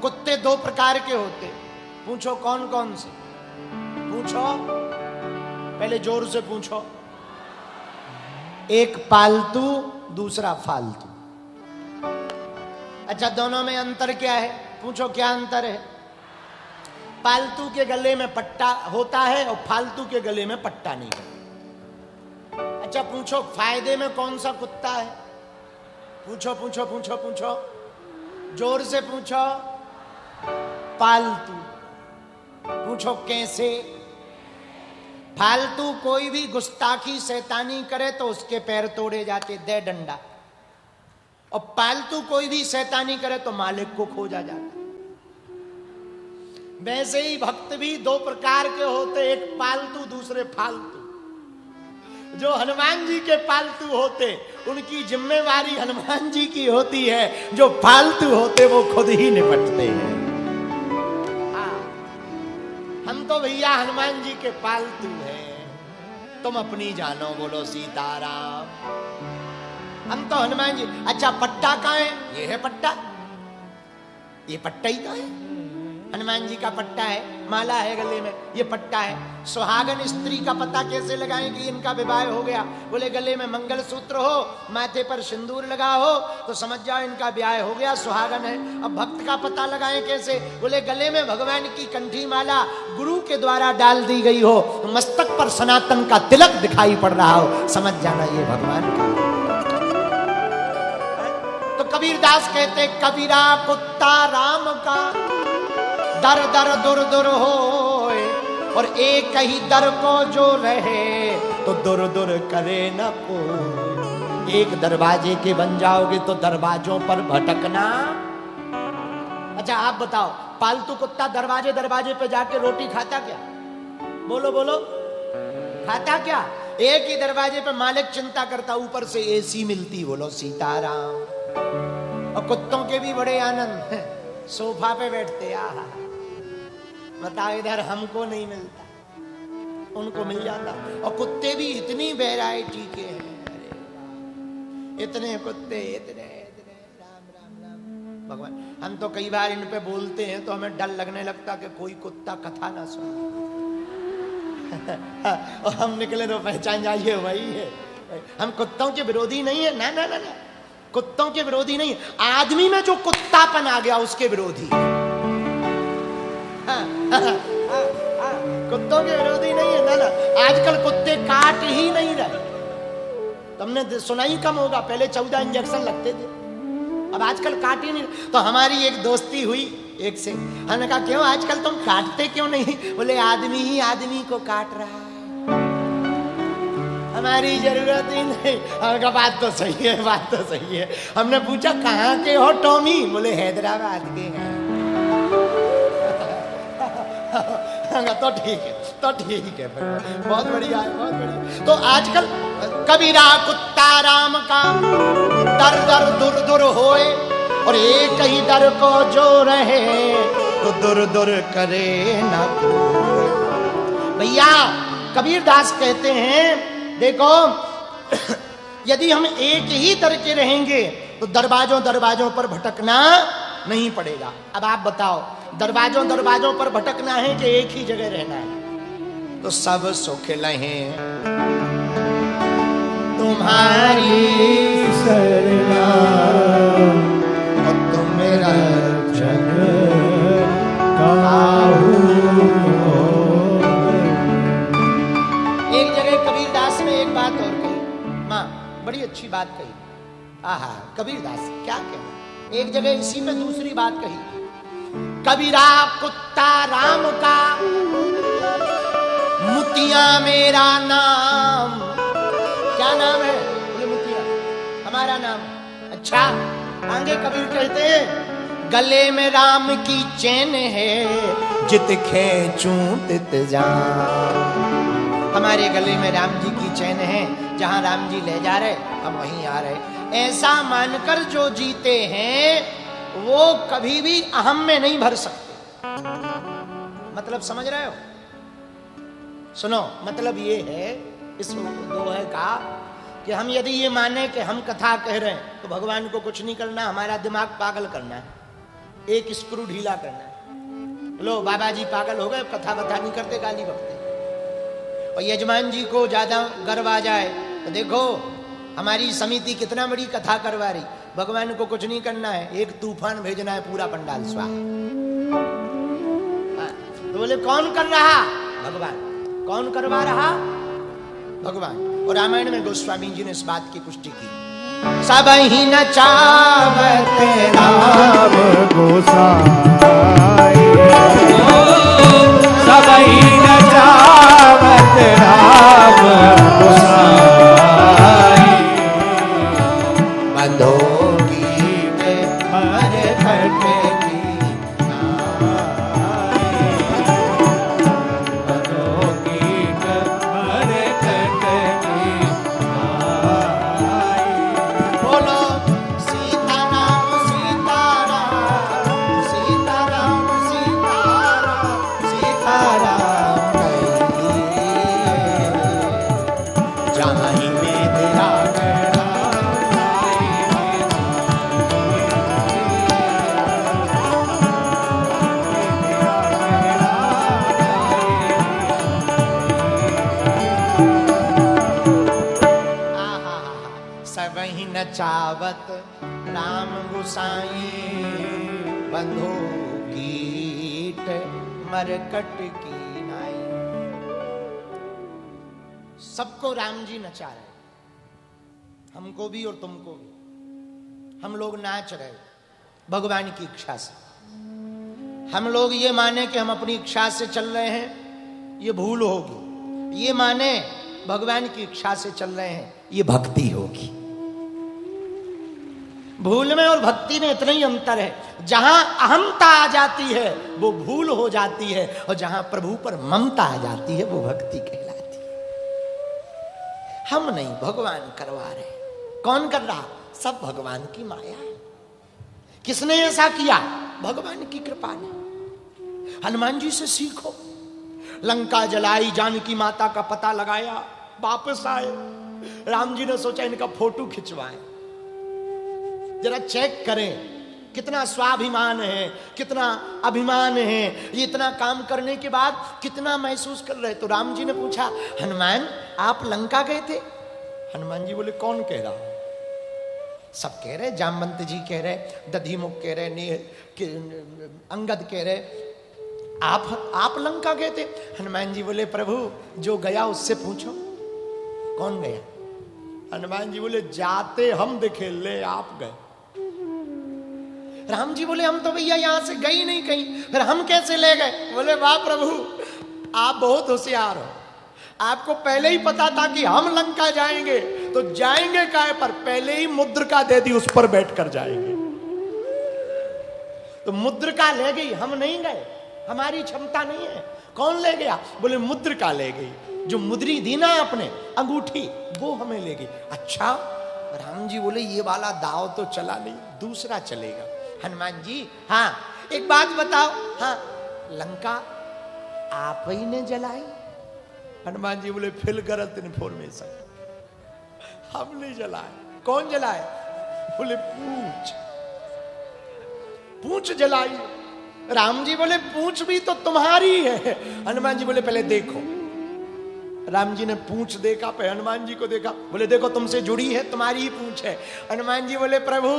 कुत्ते दो प्रकार के होते, पूछो कौन कौन से? पूछो, पहले जोर से पूछो। एक पालतू, दूसरा फालतू। अच्छा, दोनों में अंतर क्या है? पूछो क्या अंतर है? पालतू के गले में पट्टा होता है और फालतू के गले में पट्टा नहीं होता। अच्छा पूछो, फायदे में कौन सा कुत्ता है? पूछो पूछो पूछो पूछो, जोर से पूछो। पालतू। पूछो कैसे? फालतू कोई भी गुस्ताखी शैतानी करे तो उसके पैर तोड़े जाते, दे डंडा। और पालतू कोई भी शैतानी करे तो मालिक को खोजा जाता। वैसे ही भक्त भी दो प्रकार के होते, एक पालतू, दूसरे फालतू। जो हनुमान जी के पालतू होते उनकी जिम्मेवारी हनुमान जी की होती है, जो फालतू होते वो खुद ही निपटते हैं। हम तो भैया हनुमान जी के पालतू हैं, तुम अपनी जानो, बोलो सीताराम। हम तो हनुमान जी। अच्छा पट्टा कहाँ है? ये है पट्टा, ये पट्टा ही तो है, हनुमान जी का पट्टा है। माला है गले में, ये पट्टा है। सुहागन स्त्री का पता कैसे लगाएं कि इनका विवाह हो गया? बोले गले में मंगलसूत्र हो, माथे पर सिंदूर लगा हो तो समझ जाओ इनका ब्याह हो गया, सुहागन है। अब भक्त का पता लगाएं कैसे? बोले गले में भगवान की कंठी माला गुरु के द्वारा डाल दी गई हो, मस्तक पर सनातन का तिलक दिखाई पड़ रहा हो, समझ जाना ये भगवान का। तो कबीरदास कहते, कबीरा कुत्ता राम का दर दर दुर दुर होए, और एक ही दर को जो रहे तो दुर दुर करे न कोई। एक दरवाजे के बन जाओगे तो दरवाजों पर भटकना। अच्छा आप बताओ, पालतू कुत्ता दरवाजे दरवाजे पे जाके रोटी खाता क्या? बोलो बोलो, खाता क्या? एक ही दरवाजे पे मालिक चिंता करता, ऊपर से एसी मिलती, बोलो सीताराम। और कुत्तों के भी बड़े आनंद, सोफा पे बैठते। आहा, बताओ इधर हमको नहीं मिलता, उनको मिल जाता। और कुत्ते भी इतनी वैरायटी के हैं, अरे इतने कुत्ते, इतने इतने, राम राम राम भगवान। हम तो कई बार इन पे बोलते हैं तो हमें डर लगने लगता कि कोई कुत्ता कथा ना सुने। और हम निकले तो पहचान जाइए वही है। हम कुत्तों के विरोधी नहीं है, ना ना ना ना, कुत्तों के विरोधी नहीं, आदमी में जो कुत्तापन आ गया उसके विरोधी। कुत्तों के विरोधी नहीं है, ना ना। आजकल कुत्ते काट ही नहीं रहे। तुमने सुना ही कम होगा, पहले 14 इंजेक्शन लगते थे, अब आजकल काट ही नहीं। तो हमारी एक दोस्ती हुई एक से, हमने कहा क्यों आजकल तुम काटते क्यों नहीं? बोले आदमी ही आदमी को काट रहा है, हमारी जरूरत ही नहीं। हमने कहा बात तो सही है, बात तो सही है। हमने पूछा कहाँ के हो टॉमी? बोले हैदराबाद के हैं। तो ठीक है, तो ठीक है, बहुत बढ़िया है, बहुत बढ़िया। तो आजकल कबीरा कुत्ता राम का दर दर दुर दुर होए, और एक ही दर को जो रहे तो दुर दुर करे ना कोई। भैया कबीरदास कहते हैं, देखो यदि हम एक ही दर के रहेंगे तो दरवाजों दरवाजों पर भटकना नहीं पड़ेगा। अब आप बताओ, दरवाजों दरवाजों पर भटकना है कि एक ही जगह रहना है? तो सब सुख लहे तुम्हारी शरणा, और तुम मेरा रक्षक काहू हो। एक जगह कबीरदास ने एक बात और कही, माँ बड़ी अच्छी बात कही। आहा, कबीरदास क्या कहना। एक जगह इसी में दूसरी बात कही, कबीरा कुत्ता राम का मुतिया मेरा नाम। क्या नाम है? बोले मुतिया हमारा नाम। अच्छा, आगे कबीर कहते हैं, गले में राम की चैन है, जित खेचूं तित जाऊं। हमारे गले में राम जी की चैन है, जहां राम जी ले जा रहे हम वहीं आ रहे। ऐसा मानकर जो जीते हैं वो कभी भी अहम में नहीं भर सकते। मतलब समझ रहे हो? सुनो, मतलब ये है इस दोहे का कि हम यदि ये माने कि हम कथा कह रहे हैं तो भगवान को कुछ नहीं करना, हमारा दिमाग पागल करना है। एक स्क्रू ढीला करना है। लो बाबा जी पागल हो गए, कथा बथा नहीं करते, गाली बकते। और यजमान जी को ज्यादा गर्व आ जाए तो देखो हमारी समिति कितना बड़ी कथा करवा रही, भगवान को कुछ नहीं करना है, एक तूफान भेजना है, पूरा पंडाल स्वाहा। तो बोले कौन कर रहा? भगवान। कौन करवा रहा? भगवान। और रामायण में गोस्वामी जी ने इस बात की पुष्टि की। सब ही न चावत राम गोसाई, सब ही न चावत राम गोसाई, बंधो की मर घट की बोलो सीताराम सीताराम सीताराम सीताराम सीताराम जहाँ ही में तेरा सब ही नचावत राम गुसाई, बंधो कीट मरकट की नाई। सबको राम जी नचा रहे, हमको भी और तुमको भी। हम लोग नाच रहे भगवान की इच्छा से। हम लोग ये माने कि हम अपनी इच्छा से चल रहे हैं, ये भूल होगी। ये माने भगवान की इच्छा से चल रहे हैं, ये भक्ति होगी। भूल में और भक्ति में इतना ही अंतर है। जहां अहंता आ जाती है वो भूल हो जाती है, और जहां प्रभु पर ममता आ जाती है वो भक्ति कहलाती है। हम नहीं, भगवान करवा रहे। कौन कर रहा? सब भगवान की माया है। किसने ऐसा किया? भगवान की कृपा ने। हनुमान जी से सीखो। लंका जलाई, जानकी माता का पता लगाया, वापस आए। राम जी ने सोचा इनका फोटो खिंचवाएं, जरा चेक करें कितना स्वाभिमान है, कितना अभिमान है। ये इतना काम करने के बाद कितना महसूस कर रहे। तो राम जी ने पूछा, हनुमान आप लंका गए थे? हनुमान जी बोले कौन कह रहा? सब कह रहे, जामवंत जी कह रहे, दधिमुख कह रहे, अंगद कह रहे, आप लंका गए थे? हनुमान जी बोले प्रभु जो गया उससे पूछो कौन गया। हनुमान जी बोले जाते हम दिखे, ले आप गए। राम जी बोले हम तो भैया यहां से गए नहीं कहीं, फिर हम कैसे ले गए? बोले वाह प्रभु आप बहुत होशियार हो। आपको पहले ही पता था कि हम लंका जाएंगे, तो जाएंगे काय पर? पहले ही मुद्रिका दे दी, उस पर बैठकर जाएंगे। तो मुद्रिका ले गई, हम नहीं गए, हमारी क्षमता नहीं है। कौन ले गया? बोले मुद्रिका ले गई, जो मुद्री दी ना आपने अंगूठी, वो हमें ले गई। अच्छा। राम जी बोले ये वाला दाव तो चला नहीं, दूसरा चलेगा। हनुमान जी हाँ एक बात बताओ, हाँ लंका आप ही ने जलाई? हनुमान जी बोले फिर गलत इन्फॉर्मेशन, हमने जलाए। कौन जलाए? बोले पूंछ जलाई। राम जी बोले पूंछ भी तो तुम्हारी है। हनुमान जी बोले पहले देखो। राम जी ने पूंछ देखा, पे हनुमान जी को देखा, बोले देखो तुमसे जुड़ी है, तुम्हारी ही पूंछ है। हनुमान जी बोले प्रभु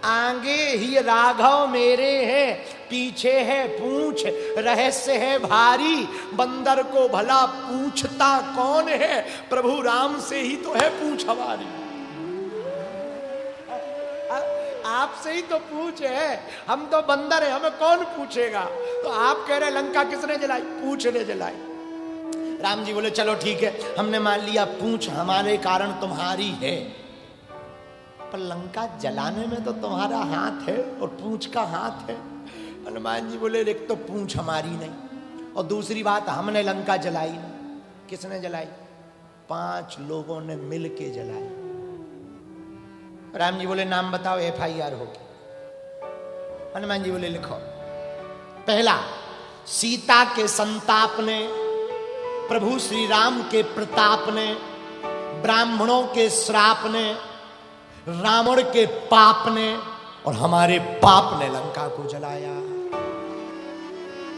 आगे ही राघव मेरे हैं, पीछे है पूंछ, रहस्य है भारी, बंदर को भला पूछता कौन है? प्रभु राम से ही तो है पूंछ हमारी, आपसे ही तो पूछ है, हम तो बंदर है, हमें कौन पूछेगा? तो आप कह रहे लंका किसने जलाई? पूंछ ने जलाई। राम जी बोले चलो ठीक है, हमने मान लिया पूंछ हमारे कारण तुम्हारी है, पर लंका जलाने में तो तुम्हारा हाथ है और पूंछ का हाथ है। हनुमान जी बोले एक तो पूंछ हमारी नहीं, और दूसरी बात हमने लंका जलाई नहीं। किसने जलाई? 5 लोगों ने मिल के जलाई। राम जी बोले नाम बताओ, FIR होगी। हनुमान जी बोले लिखो। पहला, सीता के संताप ने, प्रभु श्री राम के प्रताप ने, ब्राह्मणों के श्राप ने, रावण के पाप ने, और हमारे बाप ने लंका को जलाया।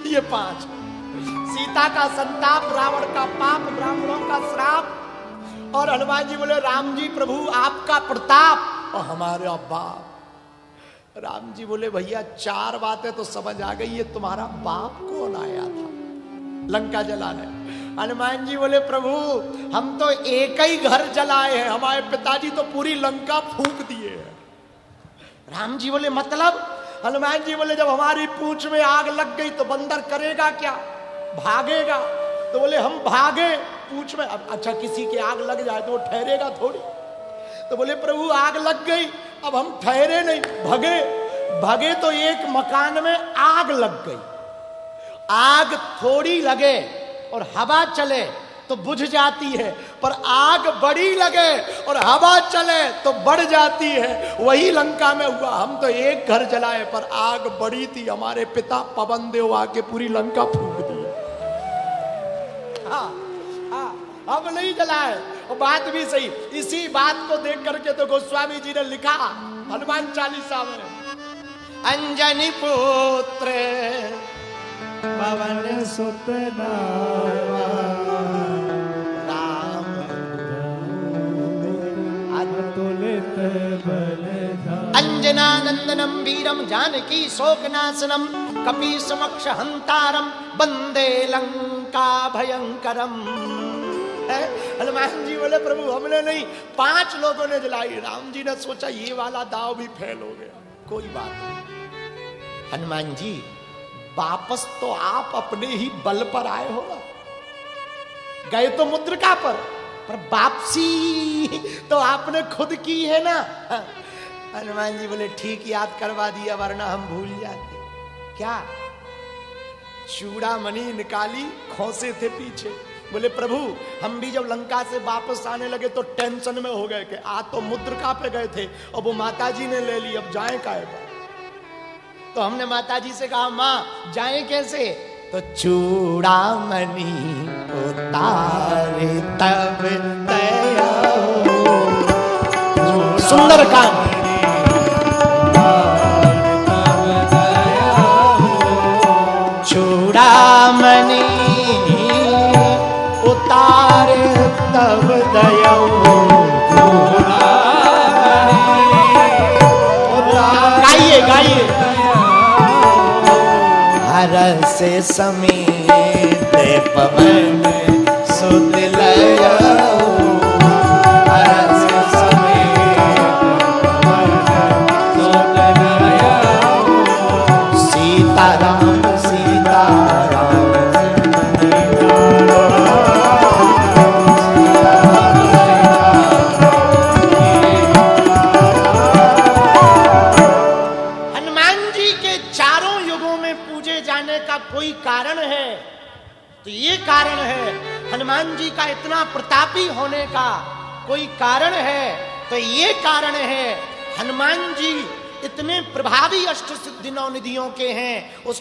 ये 5, सीता का संताप, रावण का पाप, ब्राह्मणों का श्राप, और हनुमान जी बोले राम जी प्रभु आपका प्रताप और हमारे बाप। राम जी बोले भैया 4 बातें तो समझ आ गई, ये तुम्हारा बाप कौन आया था लंका जलाने? हनुमान जी बोले प्रभु हम तो एक ही घर जलाए हैं, हमारे पिताजी तो पूरी लंका फूंक दिए हैं। राम जी बोले मतलब? हनुमान जी बोले जब हमारी पूंछ में आग लग गई तो बंदर करेगा क्या, भागेगा। तो बोले हम भागे पूंछ में, अच्छा किसी की आग लग जाए तो वो ठहरेगा थोड़ी। तो बोले प्रभु आग लग गई, अब हम ठहरे नहीं, भगे तो एक मकान में आग लग गई। आग थोड़ी लगे और हवा चले तो बुझ जाती है, पर आग बड़ी लगे और हवा चले तो बढ़ जाती है। वही लंका में हुआ, हम तो एक घर जलाए पर आग बड़ी थी, हमारे पिता पवन देव आके पूरी लंका फूंक दी। हाँ, हम नहीं जलाए, और बात भी सही। इसी बात को देख करके तो गोस्वामी जी ने लिखा हनुमान चालीसा में, अंजनी पुत्र पवन सुत राम अतुलित बलधाम, अंजनानंदनम वीरम जानकी शोकनाशनम कपि समक्ष हंतारम वंदे लंका भयंकरम। हनुमान जी बोले प्रभु हमने नहीं, 5 लोगों ने जलाई। राम जी ने सोचा ये वाला दाव भी फेल हो गया, कोई बात नहीं। हनुमान जी वापस तो आप अपने ही बल पर आए हो ना, गए तो मुद्रिका पर वापसी तो आपने खुद की है ना। हनुमान जी बोले ठीक याद करवा दिया, वरना हम भूल जाते। क्या? चूड़ामणि निकाली, खोसे थे पीछे। बोले प्रभु हम भी जब लंका से वापस आने लगे तो टेंशन में हो गए कि आज तो मुद्रिका पे गए थे और वो माताजी ने ले ली, अब जाए काहे पर? तो हमने माताजी से कहा माँ जाए कैसे? तो चूड़ामणि उतारे तब दया हो। सुंदर कांड। चूड़ामणि उतारे तब दया हो। गाइए गाइए। हर से समीप पवन सुत लया हो। हर से समीप पवन सुत लया हो। सीताराम सीताराम कोई कारण है तो ये कारण है, हनुमान जी का इतना प्रतापी होने का कोई कारण है तो ये कारण है, हनुमान जी इतने प्रभावी अष्ट सिद्धि 9 निधियों के हैं। उस